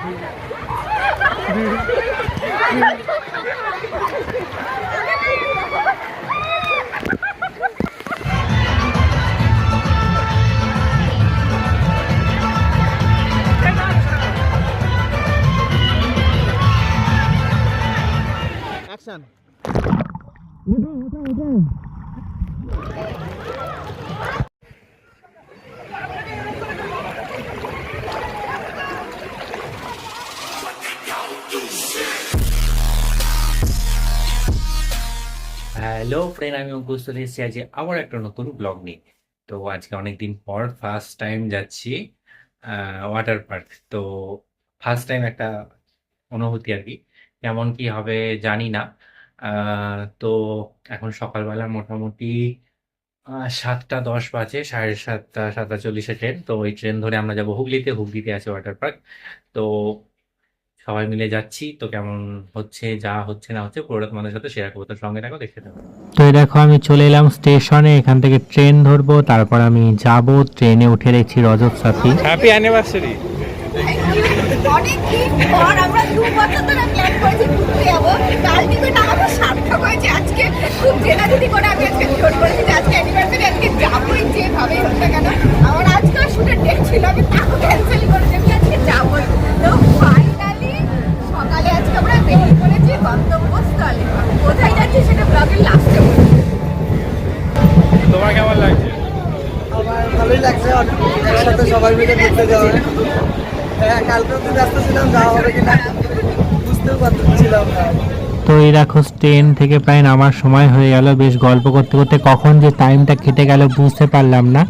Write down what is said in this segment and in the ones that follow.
Hello friend, আমি অঙ্কুশ চলে এসেছি আজকে আবার একটা নতুন ব্লগ নিয়ে। তো আজকে অনেকদিন পর ফার্স্ট টাইম যাচ্ছি ওয়াটার পার্ক। তো ফার্স্ট টাইম একটা অনুভূতি আর কি, কেমন কি হবে জানি না। তো এখন সকালবেলা মোটামুটি 7টা 10 বাজে, 7:30 7টা 40-এ ট্রেন। তো ওই ট্রেন ধরে আমরা যাবো হুগলিতে। হুগলিতে আছে ওয়াটার পার্ক। তো সবাই মিলে যাচ্ছি। তো কেমন হচ্ছে, যা হচ্ছে না হচ্ছে পুরোটা তোমাদের সাথে শেয়ার করবো। তো সঙ্গে থাকো, দেখতে থাকো। তো এই দেখো আমি চলে এলাম স্টেশনে, এখান থেকে ট্রেন ধরবো, তারপর আমি যাব। ট্রেনে উঠে দেখছি রজত সাথী। Happy anniversary. অনেকদিন পর আমরা 2 বছর ধরে প্ল্যান করেছি ঘুরতে যাবো। কাল টিকিট আমাদের সার্থক হয়েছে। আজকে খুব জেনাজেনি করে আমি আজকে জোর করেছি যে আজকে অ্যানিভার্সারি, আজকে যাবোই যেভাবেই হোক না কেন। আমার আজকে শুটের ডেট ছিল, আমি তাও ক্যান্সেল করেছি, আমি আজকে যাবোই। তো ফাইনালি সকালে আজকে আমরা বেরিয়ে পড়েছি গন্তব্যস্থলে। কোথায় যাচ্ছি সেটা ব্লগের লাস্টে বলবো। তোমার কেমন লাগছে? আমার ভালোই লাগছে, একসাথে সবাই মিলে ঘুরতে যাওয়া। হ্যাঁ, কালকেও তো ব্যস্ত ছিলাম, যাওয়া হবে কিনা বুঝতেও পারছিলাম না। তো এই দেখো ট্রেন থেকে প্রায় নামার সময় হয়ে গেল। বেশ গল্প করতে করতে কখন যে টাইমটা কেটে গেল বুঝতে পারলাম না।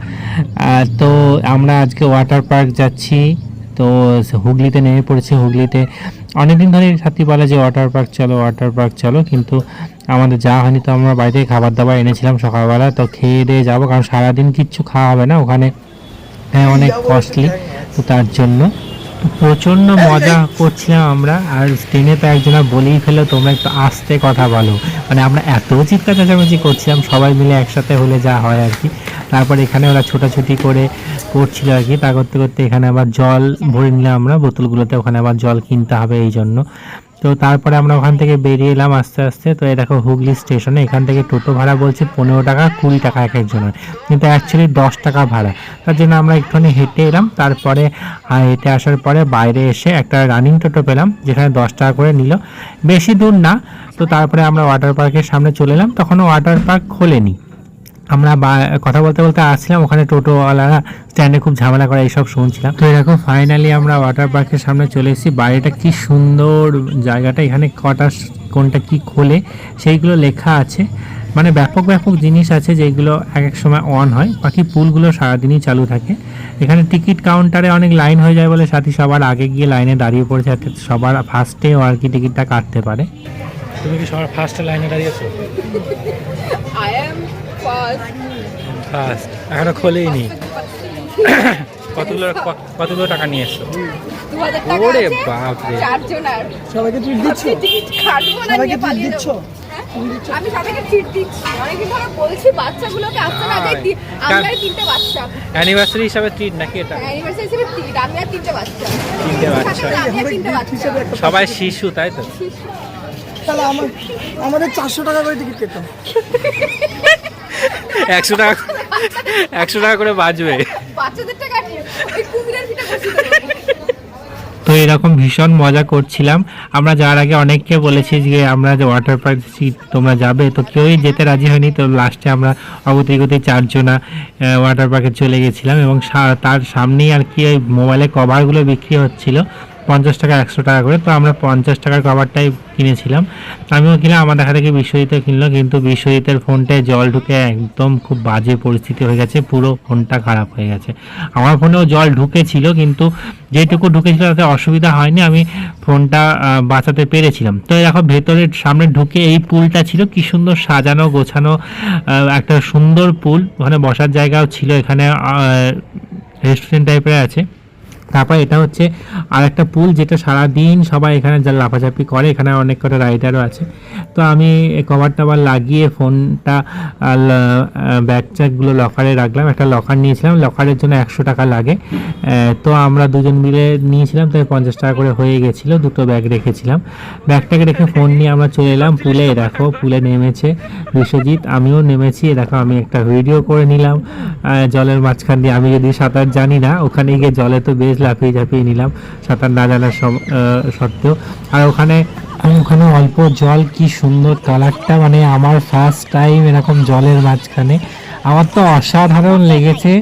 তো আমরা আজকে ওয়াটার পার্ক যাচ্ছি। তো হুগলিতে নেমে পড়েছি। হুগলিতে অনেকদিন ধরে সাথী বলে যে ওয়াটার পার্ক চলো, ওয়াটার পার্ক চলো, কিন্তু আমাদের যাওয়া হয়নি। তো আমরা বাইরে খাবার দাবার এনেছিলাম সকালবেলা, তো খেয়ে দিয়ে যাবো, কারণ সারাদিন কিচ্ছু খাওয়া হবে না ওখানে, অনেক কস্টলি। তো তার জন্য প্রচণ্ড মজা করছিলাম আমরা। আর ট্রেনে তো একজনা বলেই ফেলো তোমরা একটু আস্তে কথা বলো, মানে আমরা এত চিৎকার চেঁচামেচি করছিলাম সবাই মিলে একসাথে হলে যা হয় আর কি। তারপর এখানে ওরা ছোটাছুটি করে করছিল আর কি। তা করতে করতে এখানে আবার জল ভরে নিলাম আমরা বোতলগুলোতে, ওখানে আবার জল কিনতে হবে এই জন্য। তো তারপরে আমরা ওখান থেকে বেরিয়ে এলাম আস্তে আস্তে। তো এই দেখো হুগলি স্টেশনে, এখান থেকে টোটো ভাড়া বলছে 15 টাকা 20 টাকা এক একজনের, কিন্তু অ্যাকচুয়ালি 10 টাকা ভাড়া। তার জন্য আমরা একটুখানি হেঁটে এলাম। তারপরে হেঁটে আসার পরে বাইরে এসে একটা রানিং টোটো পেলাম, যেখানে 10 টাকা করে নিল, বেশি দূর না। তো তারপরে আমরা ওয়াটার পার্কের সামনে চলে এলাম, তখনও ওয়াটার পার্ক খোলেনি। আমরা কথা বলতে বলতে আসছিলাম, ওখানে টোটোওয়ালারা স্ট্যান্ডে খুব ঝামেলা করে এইসব শুনছিলাম। তো এরকম ফাইনালি আমরা ওয়াটার পার্কের সামনে চলে এসেছি। বাইরেটা কি সুন্দর জায়গাটা, এখানে কোনটা কি খোলে সেইগুলো লেখা আছে, মানে ব্যাপক ব্যাপক জিনিস আছে যেগুলো এক এক সময় অন হয়। বাকি পুলগুলো সারাদিনই চালু থাকে। এখানে টিকিট কাউন্টারে অনেক লাইন হয়ে যায় বলে সাথী সবার আগে গিয়ে লাইনে দাঁড়িয়ে পড়েছে, যাতে সবার ফার্স্টেও আর কি টিকিটটা কাটতে পারে। তুমি কি সবার ফার্স্টে লাইনে দাঁড়িয়েছো? আই এম ফার্স্ট এখনো খোলেইনি। কতগুলো টাকা নিয়ে এসছো? 2000 টাকা ওরে আছে, বাপ রে। 4 জনের। সবাইকে ট্রিট দিচ্ছ? টিকিট কাটবো না, সবাইকে নিয়ে ট্রিট পালিয়ে দিচ্ছ? যাবো। হ্যাঁ? আমি সবাইকে ট্রিট দিচ্ছি। অনেকদিন ধরে বলছি বাচ্চাগুলোকে আসতে না যাই। আমি আর 3টে বাচ্চা। অ্যানিভার্সারি হিসাবে ট্রিট নাকি এটা? অ্যানিভার্সারি হিসেবে ট্রিট, আমি আর 3টে বাচ্চা। 3টে বাচ্চা। আমি আর 3টে বাচ্চা। হিসেবে একটা সবাই শিশু, তাই তো? তাহলে আমাদের 400 টাকা করে টিকিট কেটে 100 টাকা 100 টাকা করে বাঁচবে। বাচ্চাদের টাকা নিয়ে ওই কুমিরের পিঠে বসে দেবো। তো এরকম ভীষণ মজা করছিলাম। আমরা যাওয়ার আগে অনেককে বলেছি যে আমরা যে ওয়াটার পার্ক তোমরা যাবে, তো কেউই যেতে রাজি হয়নি। তো লাস্টে আমরা অগতিগতি 4 জনা ওয়াটার পার্কে চলে গেছিলাম, এবং তার সামনেই আর কি ওই মোবাইলে কভারগুলো বিক্রি হচ্ছিল 50 টাকা 100 টাকা করে। তো আমরা 50 টাকার কভারটাই কিনেছিলাম। আমিও কিনলাম, আমার দেখা দেখি বিশ্বজিৎ কিনলো, কিন্তু বিশ্বজিতের ফোনটায় জল ঢুকে একদম খুব বাজে পরিস্থিতি হয়ে গেছে, পুরো ফোনটা খারাপ হয়ে গেছে। আমার ফোনেও জল ঢুকেছিল, কিন্তু যেটুকু ঢুকেছিল তাতে অসুবিধা হয়নি, আমি ফোনটা বাঁচাতে পেরেছিলাম। তো দেখো ভেতরের সামনে ঢুকে এই পুলটা ছিল, কি সুন্দর সাজানো গোছানো একটা সুন্দর পুল, ওখানে বসার জায়গাও ছিল, এখানে রেস্টুরেন্ট টাইপের আছে। তারপর এটা হচ্ছে আর একটা পুল, যেটা সারাদিন সবাই এখানে যা লাফাঝাপি করে, এখানে অনেক কটা রাইডারও আছে। তো আমি কভার টাভার লাগিয়ে ফোনটা ব্যাগ চ্যাকগুলো লকারে রাখলাম। একটা লকার নিয়েছিলাম, লকারের জন্য 100 টাকা লাগে। তো আমরা দুজন মিলে নিয়েছিলাম, তাই 50 টাকা করে হয়ে গেছিলো। দুটো ব্যাগ রেখেছিলাম, ব্যাগটাকে রেখে ফোন নিয়ে আমরা চলে এলাম পুলে। দেখো পুলে নেমেছে বিশ্বজিৎ, আমিও নেমেছি। দেখো আমি একটা ভিডিও করে নিলাম জলের মাঝখান দিয়ে। আমি যদি সাঁতার জানি না, ওখানে গিয়ে জলে তো বেশ লাফিয়ে ঝাঁপিয়ে নিলাম সাঁতার না জানার সত্ত্বেও। আর ওখানে অল্প জল, কি সুন্দর কালারটা, মানে আমার ফার্স্ট টাইম এরকম জলের মাঝখানে। আমার তো অসাধারণ লেগেছে,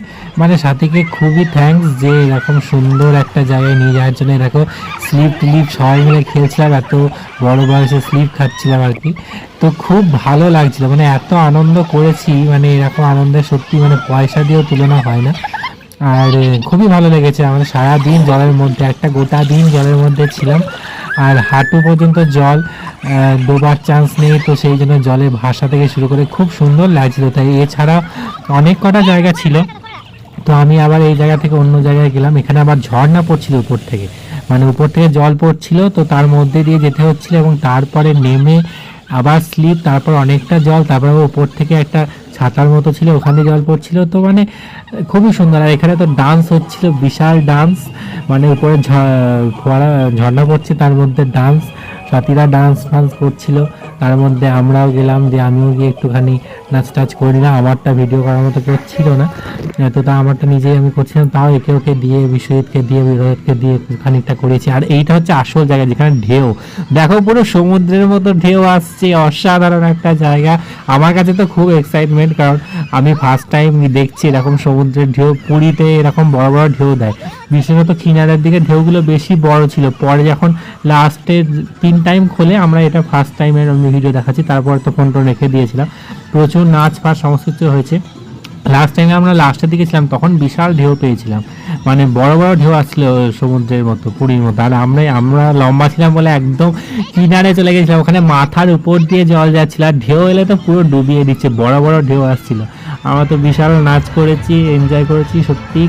মানে সাথীকে খুবই থ্যাঙ্কস যে এরকম সুন্দর একটা জায়গায় নিয়ে যাওয়ার জন্য। দেখো স্লিপ টিলিপ সবাই মিলে খেলছিলাম, এত বড় বয়সে স্লিপ খাচ্ছিলাম আর কি। তো খুব ভালো লাগছিল, মানে এত আনন্দ করেছি, মানে এরকম আনন্দের সত্যি মানে পয়সা দিয়েও তুলনা হয় না। আর খুবই ভালো লেগেছে। আমরা সারাদিন জলের মধ্যে, একটা গোটা দিন জলের মধ্যে ছিলাম, আর হাঁটু পর্যন্ত জল, ডোবার চান্স নেই, তো সেই জন্য জলে ভাসা থেকে শুরু করে খুব সুন্দর লাগছিল। তাই এছাড়া অনেক কটা জায়গা ছিল, তো আমি আবার এই জায়গা থেকে অন্য জায়গায় গেলাম। এখানে আবার ঝর্ণা পড়ছিল উপর থেকে, মানে উপর থেকে জল পড়ছিল, তো তার মধ্যে দিয়ে যেতে হচ্ছিল, এবং তারপরে নেমে আবার স্লিপ, তারপর অনেকটা জল, তারপর উপর থেকে একটা ছাতার মতো ছিল, ওখানে জল পড়ছিল। তো মানে খুবই সুন্দর। আর এখানে তো ডান্স হচ্ছিল, বিশাল ডান্স, মানে উপরে ফোয়ারা ঝর্ণা পড়ছে, তার মধ্যে ডান্স, সাথীরা ডান্স ফান্স করছিল, তার মধ্যে আমরাও গেলাম, যে আমিও গিয়ে একটুখানি নাচ টাচ করি না। আমারটা ভিডিও করার মতো কেউ ছিল না, তো তা আমারটা নিজেই আমি করছিলাম, তাও একে ওকে দিয়ে, বিশ্বজিৎকে দিয়ে, বিরোধকে দিয়ে খানিকটা করেছি। আর এইটা হচ্ছে আসল জায়গা, যেখানে ঢেউ দেখো পুরো সমুদ্রের মতো ঢেউ আসছে, অসাধারণ একটা জায়গা। আমার কাছে তো খুব এক্সাইটমেন্ট, কারণ আমি ফার্স্ট টাইম দেখছি এরকম সমুদ্রের ঢেউ। পুরীতে এরকম বড় বড় ঢেউ দেয়, বিশেষত কিনারের দিকে ঢেউগুলো বেশি বড় ছিল। পরে যখন লাস্টের 3 টাইম খোলে, আমরা এটা ফার্স্ট টাইমের আমি ভিডিও দেখাচ্ছি, তারপর তো ফোনটা রেখে দিয়েছিলাম। প্রচুর নাচ ফাচ সমস্ত কিছু হয়েছে। লাস্ট টাইমে আমরা লাস্টের দিকে ছিলাম, তখন বিশাল ঢেউ পেয়েছিলাম, মানে বড় বড় ঢেউ আসছিল সমুদ্রের মতো, পুরীর মতো। আর আমরা লম্বা ছিলাম বলে একদম কিনারে চলে গেছিলাম, ওখানে মাথার উপর দিয়ে জল যাচ্ছিল, আর ঢেউ এলে তো পুরো ডুবিয়ে দিচ্ছে, বড় বড় ঢেউ আসছিল। আমরা তো বিশাল নাচ করেছি, এনজয় করেছি, সত্যিই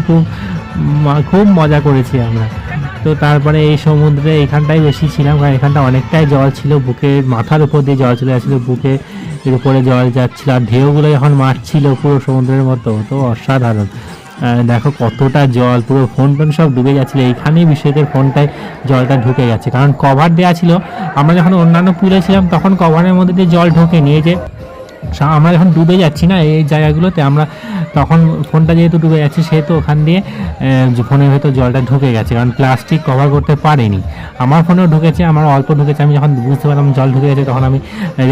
খুব মজা করেছি আমরা। তো তারপরে এই সমুদ্রে এখানটাই বেশি ছিলাম, কারণ এখানটা অনেকটাই জল ছিল, বুকের মাথার উপর দিয়ে জল চলে যাচ্ছিল, বুকে এর উপরে জল যাচ্ছিল, আর ঢেউগুলো যখন মারছিল পুরো সমুদ্রের মতো, তো অসাধারণ। দেখো কতটা জল, পুরো ফোন সব ডুবে যাচ্ছিল। এইখানেই বিষয়দের ফোনটায় জলটা ঢুকে গেছে, কারণ কভার দেওয়া ছিল। আমরা যখন অন্যান্য পুলে ছিলাম তখন কভারের মধ্যে দিয়ে জল ঢোকে নিয়ে, যে আমরা যখন ডুবে যাচ্ছি না এই জায়গাগুলোতে, আমরা তখন ফোনটা যেহেতু ডুবে যাচ্ছে, সেহেতু ওখান দিয়ে ফোনের ভেতর জলটা ঢুকে গেছে, কারণ প্লাস্টিক কভার করতে পারেনি। আমার ফোনেও ঢুকেছে, আমার অল্প ঢুকেছে। আমি যখন বুঝতে পারলাম জল ঢুকে গেছে, তখন আমি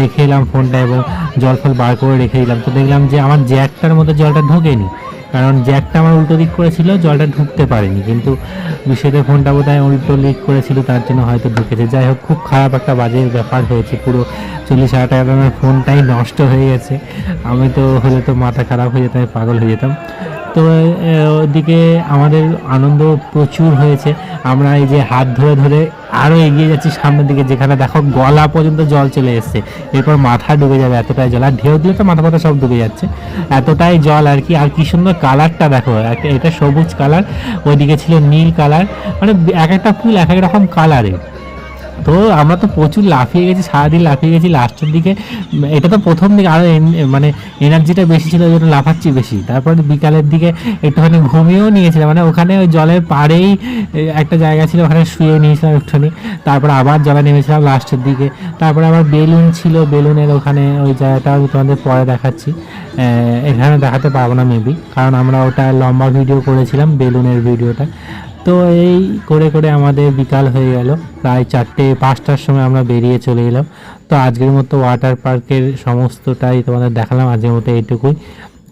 রেখে এলাম ফোনটা, এবং জল ফল বার করে রেখে দিলাম। তো দেখলাম যে আমার জ্যাকটার মধ্যে জলটা ঢোকেনি, কারণ জ্যাকটা আমার উল্টো দিক করেছিল, জলটা ঢুকতে পারেনি। কিন্তু বিষয়টা ফোনটা বোধহয় উল্টো লিক করেছিল, তার জন্য হয়তো ঢুকেছে। যাই হোক, খুব খারাপ একটা বাজে ব্যাপার হয়েছে, পুরো 40,000 টাকা দামের ফোনটাই নষ্ট হয়ে গেছে। আমি তো হলে তো মাথা খারাপ হয়ে যেতাম, পাগল হয়ে যেতাম। তো ওদিকে আমাদের আনন্দ প্রচুর হয়েছে। আমরা এই যে হাত ধরে ধরে আরও এগিয়ে যাচ্ছি সামনের দিকে, যেখানে দেখো গলা পর্যন্ত জল চলে এসছে, এরপর মাথা ডুবে যাবে, এতটাই জল। আর ঢেউ দিলে তো মাথা ফাথা সব ডুবে যাচ্ছে, এতটাই জল আর কি। আর কি সুন্দর কালারটা দেখো, এটা সবুজ কালার, ওইদিকে ছিল নীল কালার, মানে এক একটা ফুল এক এক রকম কালারের। তো আমরা তো প্রচুর লাফিয়ে গেছি, সারাদিন লাফিয়ে গেছি। লাস্টের দিকে এটা তো প্রথম দিকে আরও মানে এনার্জিটা বেশি ছিল, ওই জন্য লাফাচ্ছি বেশি। তারপরে বিকালের দিকে একটুখানি ঘুমিয়েও নিয়েছিলাম, মানে ওখানে ওই জলের পাড়েই একটা জায়গা ছিল, ওখানে শুয়ে নিয়েছিলাম একটুখানি। তারপর আবার জলে নেমেছিলাম লাস্টের দিকে। তারপরে আবার বেলুন ছিল, বেলুনের ওখানে ওই জায়গাটাও তোমাদের পরে দেখাচ্ছি, এখানে দেখাতে পারবো না মেবি, কারণ আমরা ওটা লম্বা ভিডিও করেছিলাম, বেলুনের ভিডিওটা। তো এই করে করে আমাদের বিকাল হয়ে গেল, প্রায় 4-5টার সময় আমরা বেরিয়ে চলে এলাম। তো আজকের মতো ওয়াটার পার্কের সমস্তটাই তোমাদের দেখালাম, আজকের মতো এইটুকুই।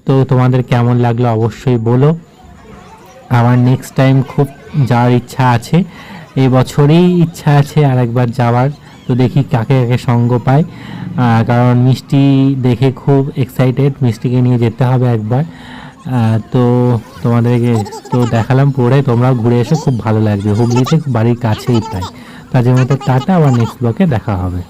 তো তোমাদের কেমন লাগলো অবশ্যই বলো। আমার নেক্সট টাইম খুব যাওয়ার ইচ্ছা আছে, এই বছরেই ইচ্ছা আছে আরেকবার যাওয়ার। তো দেখি কাকে কাকে সঙ্গ পাই, কারণ মিষ্টি দেখে খুব এক্সাইটেড, মিষ্টিকে নিয়ে যেতে হবে একবার। তো তোমাদেরকে তো দেখালাম পুরোটাই, তোমরাও ঘুরে এসো, খুব ভালো লাগবে। হুগলিতে বাড়ির কাছেই প্রায়। তার জন্য টাটা, আবার নেক্সট ব্লগে দেখা হবে।